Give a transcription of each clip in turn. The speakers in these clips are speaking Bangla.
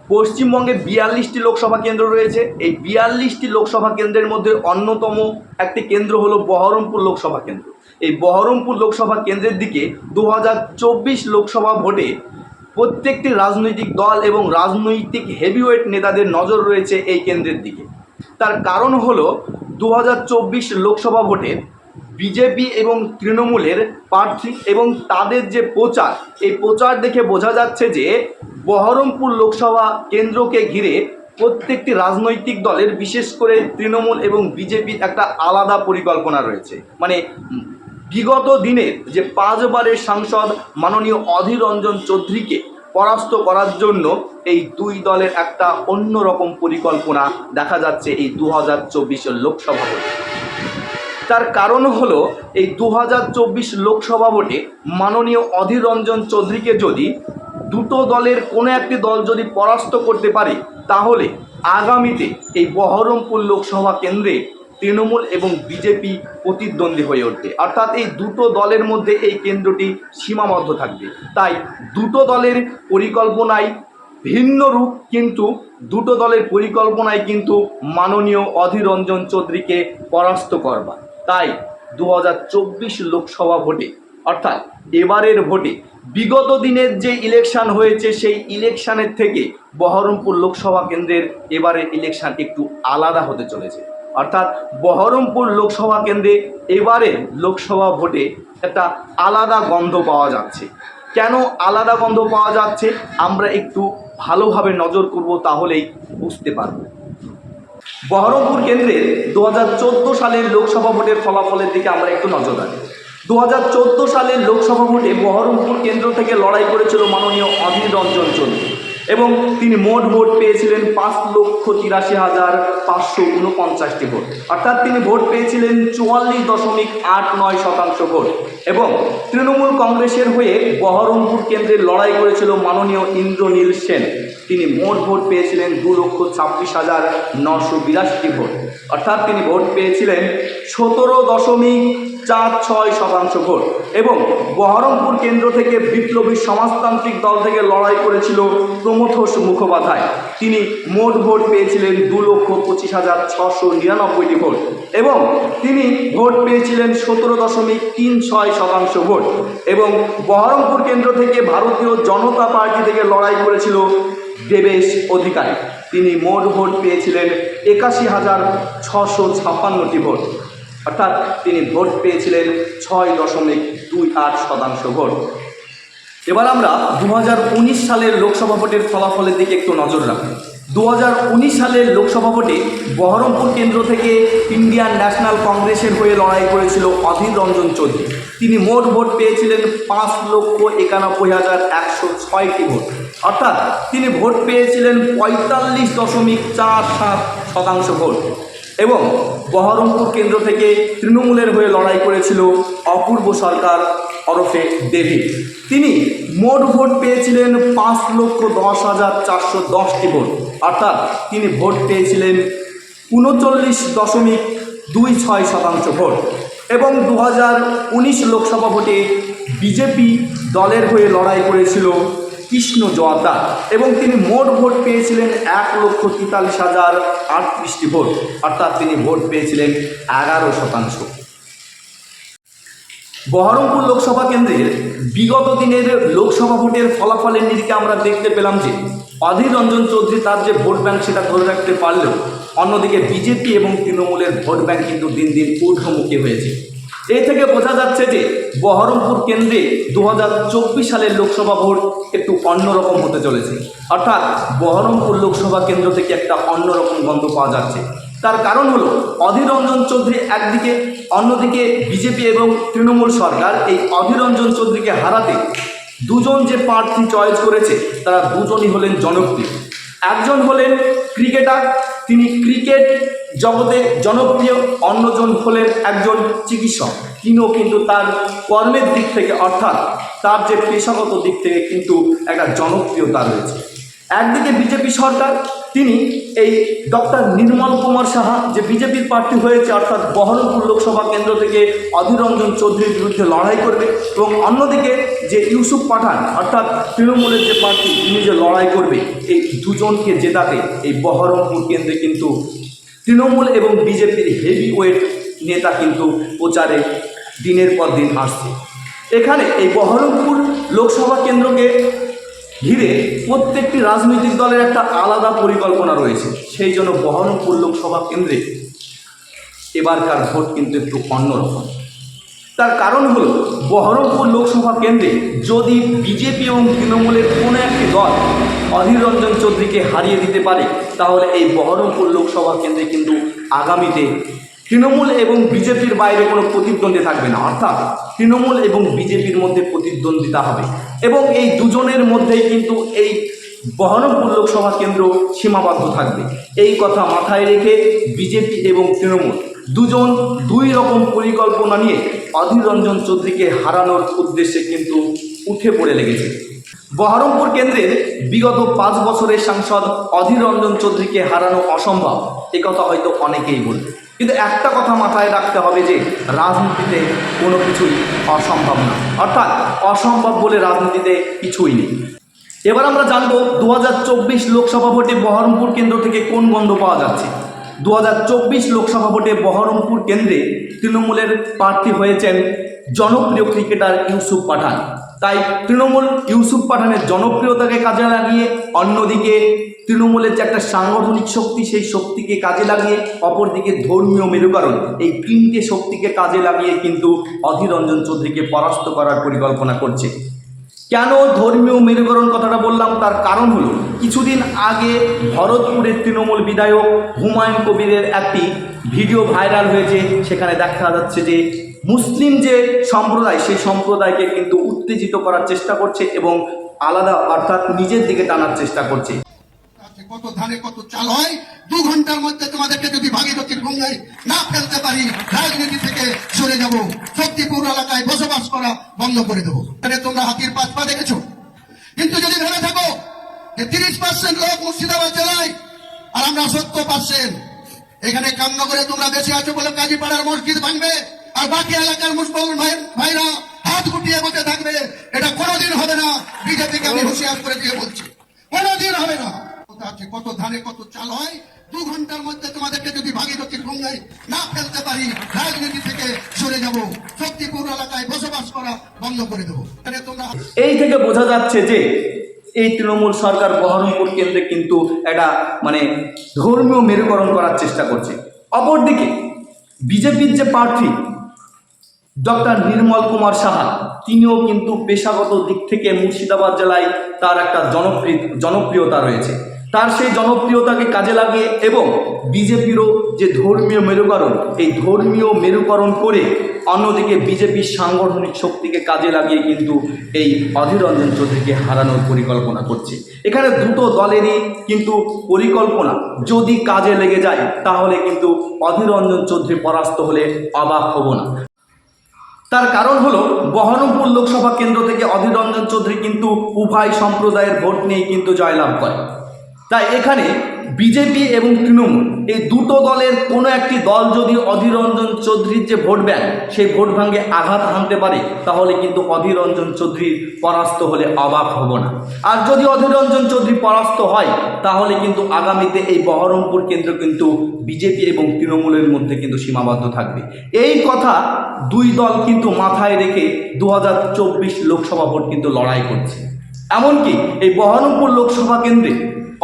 পশ্চিমবঙ্গে 42টি লোকসভা কেন্দ্র রয়েছে। এই 42টি লোকসভা কেন্দ্রের মধ্যে অন্যতম একটি কেন্দ্র হলো বহরমপুর লোকসভা কেন্দ্র। এই বহরমপুর লোকসভা কেন্দ্রের দিকে 2024 লোকসভা ভোটে প্রত্যেকটি রাজনৈতিক দল এবং রাজনৈতিক হেভিওয়েট নেতাদের নজর রয়েছে এই কেন্দ্রের দিকে। তার কারণ হলো 2024 লোকসভা ভোটে বিজেপি এবং তৃণমূলের প্রার্থী এবং তাদের যে প্রচার, এই প্রচার দেখে বোঝা যাচ্ছে যে বহরমপুর লোকসভা কেন্দ্রকে ঘিরে প্রত্যেকটি রাজনৈতিক দলের, বিশেষ করে তৃণমূল এবং বিজেপির একটা আলাদা পরিকল্পনা রয়েছে। মানে বিগত দিনের যে 5 বারের সাংসদ মাননীয় অধীর রঞ্জন চৌধুরীকে পরাস্ত করার জন্য এই দুই দলের একটা অন্যরকম পরিকল্পনা দেখা যাচ্ছে এই 2024 লোকসভা ভোটে। তার কারণ হলো এই 2024 লোকসভা ভোটে মাননীয় অধীর রঞ্জন চৌধুরীকে যদি দুটো দলের কোনো একটি দল যদি পরাস্ত করতে পারে, তাহলে আগামীতে এই বহরমপুর লোকসভা কেন্দ্রে তৃণমূল এবং বিজেপি প্রতিদ্বন্দ্বী হয়ে উঠবে। অর্থাৎ এই দুটো দলের মধ্যে এই কেন্দ্রটি সীমাবদ্ধ থাকবে। তাই দুটো দলের পরিকল্পনায় ভিন্ন রূপ, কিন্তু দুটো দলের পরিকল্পনায় কিন্তু মাননীয় অধীর রঞ্জন চৌধুরীকে পরাস্ত করবার। তাই 2024 লোকসভা ভোটে, অর্থাৎ এবারের ভোটে বিগত দিনের যে ইলেকশন হয়েছে সেই ইলেকশনের থেকে বহরমপুর লোকসভা কেন্দ্রের এবারের ইলেকশন একটু আলাদা হতে চলেছে। অর্থাৎ বহরমপুর লোকসভা কেন্দ্রে এবারের লোকসভা ভোটে একটা আলাদা গন্ধ পাওয়া যাচ্ছে। কেন আলাদা গন্ধ পাওয়া যাচ্ছে আমরা একটু ভালোভাবে নজর করব, তাহলেই বুঝতে পারব। বহরমপুর কেন্দ্রের 2014 সালের লোকসভা ভোটের ফলাফলের দিকে আমরা একটু নজর রাখি। 2014 সালের লোকসভা ভোটে বহরমপুর কেন্দ্র থেকে লড়াই করেছিল মাননীয় অধীর রঞ্জন চৌধুরী এবং তিনি মোট ভোট পেয়েছিলেন 5,83,549টি ভোট। অর্থাৎ তিনি ভোট পেয়েছিলেন 44.89% ভোট। এবং তৃণমূল কংগ্রেসের হয়ে বহরমপুর কেন্দ্রে লড়াই করেছিল মাননীয় ইন্দ্রনীল সেন। তিনি মোট ভোট পেয়েছিলেন 2,26,982টি ভোট। অর্থাৎ তিনি ভোট পেয়েছিলেন 17.46% ভোট। এবং বহরমপুর কেন্দ্র থেকে বিপ্লবী সমাজতান্ত্রিক দল থেকে লড়াই করেছিল প্রমথোষ মুখোপাধ্যায়। তিনি মোট ভোট পেয়েছিলেন 2,25,699টি ভোট এবং তিনি ভোট পেয়েছিলেন 17.36% ভোট। এবং বহরমপুর কেন্দ্র থেকে ভারতীয় জনতা পার্টি থেকে লড়াই করেছিল দেবেশ অধিকারী। তিনি মোট ভোট পেয়েছিলেন 81,656টি ভোট। অর্থাৎ তিনি ভোট পেয়েছিলেন 6.28% ভোট। এবার আমরা 2019 সালের লোকসভা ভোটের ফলাফলের দিকে একটু নজর রাখি। 2019 সালের লোকসভা ভোটে বহরমপুর কেন্দ্র থেকে ইন্ডিয়ান ন্যাশনাল কংগ্রেসের হয়ে লড়াই করেছিল অধীর রঞ্জন চৌধুরী। তিনি মোট ভোট পেয়েছিলেন 5,91,106টি ভোট। অর্থাৎ তিনি ভোট পেয়েছিলেন 45.47% ভোট। এবং বহরমপুর কেন্দ্র থেকে তৃণমূলের হয়ে লড়াই করেছিল অপূর্ব সরকার ওরফে ডেভিড। তিনি মোট ভোট পেয়েছিলেন 5,10,410টি ভোট। অর্থাৎ তিনি ভোট পেয়েছিলেন 39.26% ভোট। এবং 2019 লোকসভা ভোটে বিজেপি দলের হয়ে লড়াই করেছিল কৃষ্ণ জোয়াতা এবং তিনি মোট ভোট পেয়েছিলেন 1,43,038টি ভোট। অর্থাৎ তিনি ভোট পেয়েছিলেন 11%। বহরমপুর লোকসভা কেন্দ্রের বিগত দিনের লোকসভা ভোটের ফলাফলের নিরিখে আমরা দেখতে পেলাম যে অধীর রঞ্জন চৌধুরী তার যে ভোট ব্যাংক সেটা ধরে রাখতে পারলেও অন্যদিকে বিজেপি এবং তৃণমূলের ভোট ব্যাংক কিন্তু দিন দিন ঊর্ধ্বমুখী হয়েছে। এই থেকে বোঝা যাচ্ছে যে বহরমপুর কেন্দ্রে 2024 সালের লোকসভা ভোট একটু অন্যরকম হতে চলেছে। অর্থাৎ বহরমপুর লোকসভা কেন্দ্র থেকে একটা অন্যরকম গন্ধ পাওয়া যাচ্ছে। তার কারণ হলো অধীর রঞ্জন চৌধুরী একদিকে, অন্যদিকে বিজেপি এবং তৃণমূল সরকার এই অধীর রঞ্জন চৌধুরীকে হারাতে দুজন যে প্রার্থী চয়েস করেছে তারা দুজনই হলেন জনপ্রিয়। একজন হলেন ক্রিকেটার, তিনি ক্রিকেট জগতে জনপ্রিয়। অন্যজন হলেন একজন চিকিৎসক, তিনিও কিন্তু তার কর্মের দিক থেকে, অর্থাৎ তার যে পেশাগত দিক থেকে কিন্তু একটা জনপ্রিয়তা রয়েছে। একদিকে বিজেপি সরকার, তিনি এই ডক্টর নির্মল কুমার সাহা যে বিজেপির প্রার্থী হয়েছে, অর্থাৎ বহরমপুর লোকসভা কেন্দ্র থেকে অধীর রঞ্জন চৌধুরীর বিরুদ্ধে লড়াই করবে, এবং অন্যদিকে যে ইউসুফ পাঠান অর্থাৎ তৃণমূলের যে প্রার্থী, তিনি যে লড়াই করবে, এই দুজনকে জেতাতে এই বহরমপুর কেন্দ্রে কিন্তু তৃণমূল এবং বিজেপির হেভি ওয়েট নেতা কিন্তু প্রচারে দিনের পর দিন আসছে। এখানে এই বহরমপুর লোকসভা কেন্দ্রকে ঘিরে প্রত্যেকটি রাজনৈতিক দলের একটা আলাদা পরিকল্পনা রয়েছে। সেই জন্য বহরমপুর লোকসভা কেন্দ্রে এবারকার ভোট কিন্তু একটু অন্যরকম। তার কারণ হলো, বহরমপুর লোকসভা কেন্দ্রে যদি বিজেপি এবং তৃণমূলের কোনো একটি দল অধীর রঞ্জন চৌধুরীকে হারিয়ে দিতে পারে, তাহলে এই বহরমপুর লোকসভা কেন্দ্রে কিন্তু আগামীতে তৃণমূল এবং বিজেপির বাইরে কোনো প্রতিদ্বন্দ্বী থাকবে না, অর্থাৎ তৃণমূল এবং বিজেপির মধ্যে প্রতিদ্বন্দ্বিতা হবে, এবং এই দুজনের মধ্যেই কিন্তু এই বহরমপুর লোকসভা কেন্দ্র সীমাবদ্ধ থাকবে। এই কথা মাথায় রেখে বিজেপি এবং তৃণমূল দুজন দুই রকম পরিকল্পনা নিয়ে অধীর রঞ্জন চৌধুরীকে হারানোর উদ্দেশ্যে কিন্তু উঠে পড়ে লেগেছে। বহরমপুর কেন্দ্রের বিগত 5 বছরের সাংসদ অধীর রঞ্জন চৌধুরীকে হারানো অসম্ভব, কথা হয়তো অনেকেই বলবে, কিন্তু একটা কথা মাথায় রাখতে হবে যে রাজনীতিতে কোনো কিছুই অসম্ভব না, অর্থাৎ অসম্ভব বলে রাজনীতিতে কিছুই নেই। এবার আমরা জানবো 2024 লোকসভা ভোটে বহরমপুর কেন্দ্র থেকে কোন গন্ধ পাওয়া যাচ্ছে। 2024 লোকসভা ভোটে বহরমপুর কেন্দ্রে তৃণমূলের প্রার্থী হয়েছেন জনপ্রিয় ক্রিকেটার ইউসুফ পাঠান। তাই তৃণমূল ইউসুফ পাঠানের জনপ্রিয়তাকে কাজে লাগিয়ে, অন্যদিকে তৃণমূলের যে একটা সাংগঠনিক শক্তি, সেই শক্তিকে কাজে লাগিয়ে, অপরদিকে ধর্মীয় মেরুকরণ, এই তিনটে শক্তিকে কাজে লাগিয়ে কিন্তু অধীর রঞ্জন চৌধুরীকে পরাস্ত করার পরিকল্পনা করছে। কেন ধর্মীয় মেরুকরণ কথাটা বললাম, তার কারণ হলো কিছুদিন আগে ভরতপুরের তৃণমূল বিধায়ক হুমায়ুন কবিরের একটি ভিডিও ভাইরাল হয়েছে। সেখানে দেখা যাচ্ছে যে মুসলিম যে সম্প্রদায়, সেই সম্প্রদায়কে কিন্তু উত্তেজিত করার চেষ্টা করছে এবং আলাদা অর্থাৎ নিজের দিকে টানার চেষ্টা করছে। কত ধানে কত চাল হয়, 2 ঘন্টার মধ্যে তোমাদেরকে যদি ভাগীরথীর গঙ্গায় না ফেলতে পারি, রাজনীতি থেকে সরে যাব, শক্তিপুর এলাকায় বসবাস করা বন্ধ করে দেবো। তোমরা হাতির পা দেখেছো, কিন্তু যদি ভেবে থাকো যে 30% লোক মুর্শিদাবাদ জেলায় আর আমরা 70%, এখানে কামনগরে তোমরা বেশি আছো বলে কাজীপাড়ার মসজিদ ভাঙবে আর বাকি এলাকার মুসলমান ভাইরা হাত গুটিয়ে বসে থাকবে, এটা কোনোদিন হবে না। বিজেপিকে আমি হুঁশিয়ার করে দিয়ে বলছি, কোনোদিন হবে না। কত ধানে কত চাল হয়, 2 ঘন্টার মধ্যে তোমাদেরকে যদি ভাগীরথীর গঙ্গায় না ফেলতে পারি, রাজনীতি থেকে সরে যাব, শক্তিপুর এলাকায় বসবাস করা বন্ধ করে দেবো। তোমরা এই থেকে বোঝা যাচ্ছে যে এই তৃণমূল সরকার বহরমপুর কেন্দ্রে কিন্তু একটা ধর্মীয় মেরুকরণ করার চেষ্টা করছে। অপরদিকে বিজেপির যে প্রার্থী ডক্টর নির্মল কুমার সাহা, তিনিও কিন্তু পেশাগত দিক থেকে মুর্শিদাবাদ জেলায় তার একটা জনপ্রিয়তা রয়েছে। তার সেই জনপ্রিয়তাকে কাজে লাগিয়ে এবং বিজেপিরও যে ধর্মীয় মেরুকরণ, এই ধর্মীয় মেরুকরণ করে অন্যদিকে বিজেপির সাংগঠনিক শক্তিকে কাজে লাগিয়ে কিন্তু এই অধীর রঞ্জন চৌধুরীকে হারানোর পরিকল্পনা করছে। এখানে দুটো দলেরই কিন্তু পরিকল্পনা যদি কাজে লেগে যায়, তাহলে কিন্তু অধীর রঞ্জন চৌধুরী পরাস্ত হলে অবাক হব না। তার কারণ হলো, বহরমপুর লোকসভা কেন্দ্র থেকে অধীর রঞ্জন চৌধুরী কিন্তু উভয় সম্প্রদায়ের ভোট নিয়ে কিন্তু জয়লাভ করে। তাই এখানে বিজেপি এবং তৃণমূল এই দুটো দলের কোনো একটি দল যদি অধীর রঞ্জন চৌধুরীর যে ভোট ব্যাংক, সেই ভোট ভাঙে আঘাত হানতে পারে, তাহলে কিন্তু অধীর রঞ্জন চৌধুরী পরাস্ত হলে অবাক হব না। আর যদি অধীর রঞ্জন চৌধুরী পরাস্ত হয়, তাহলে কিন্তু আগামীতে এই বহরমপুর কেন্দ্র কিন্তু বিজেপি এবং তৃণমূলের মধ্যে কিন্তু সীমাবদ্ধ থাকবে। এই কথা দুই দল কিন্তু মাথায় রেখে 2024 লোকসভা ভোট কিন্তু লড়াই করছে। এমনকি এই বহরমপুর লোকসভা কেন্দ্রে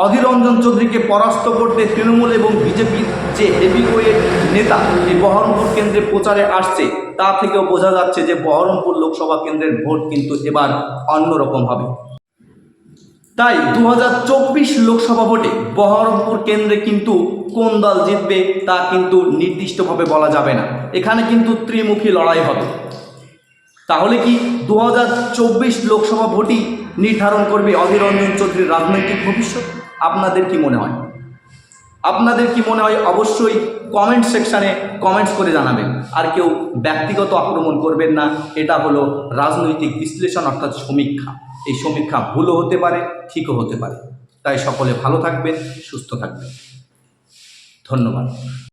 অধীর রঞ্জন চৌধুরীকে পরাস্ত করতে তৃণমূল এবং বিজেপির যে হেভিওয়েট নেতা এই বহরমপুর কেন্দ্রে প্রচারে আসছে, তা থেকেও বোঝা যাচ্ছে যে বহরমপুর লোকসভা কেন্দ্রের ভোট কিন্তু এবার অন্যরকম হবে। তাই 2024 লোকসভা ভোটে বহরমপুর কেন্দ্রে কিন্তু কোন দল জিতবে তা কিন্তু নির্দিষ্টভাবে বলা যাবে না। এখানে কিন্তু ত্রিমুখী লড়াই হবে। তাহলে কি 2024 লোকসভা ভোটই নির্ধারণ করবে অধীর রঞ্জন চৌধুরীর রাজনৈতিক ভবিষ্যৎ? আপনাদের কি মনে হয়? অবশ্যই কমেন্ট সেকশানে কমেন্টস করে জানাবেন। আর কেউ ব্যক্তিগত আক্রমণ করবেন না। এটা হলো রাজনৈতিক বিশ্লেষণ অর্থাৎ সমীক্ষা। এই সমীক্ষা ভুলও হতে পারে, ঠিকও হতে পারে। তাই সকলে ভালো থাকবেন, সুস্থ থাকবেন। ধন্যবাদ।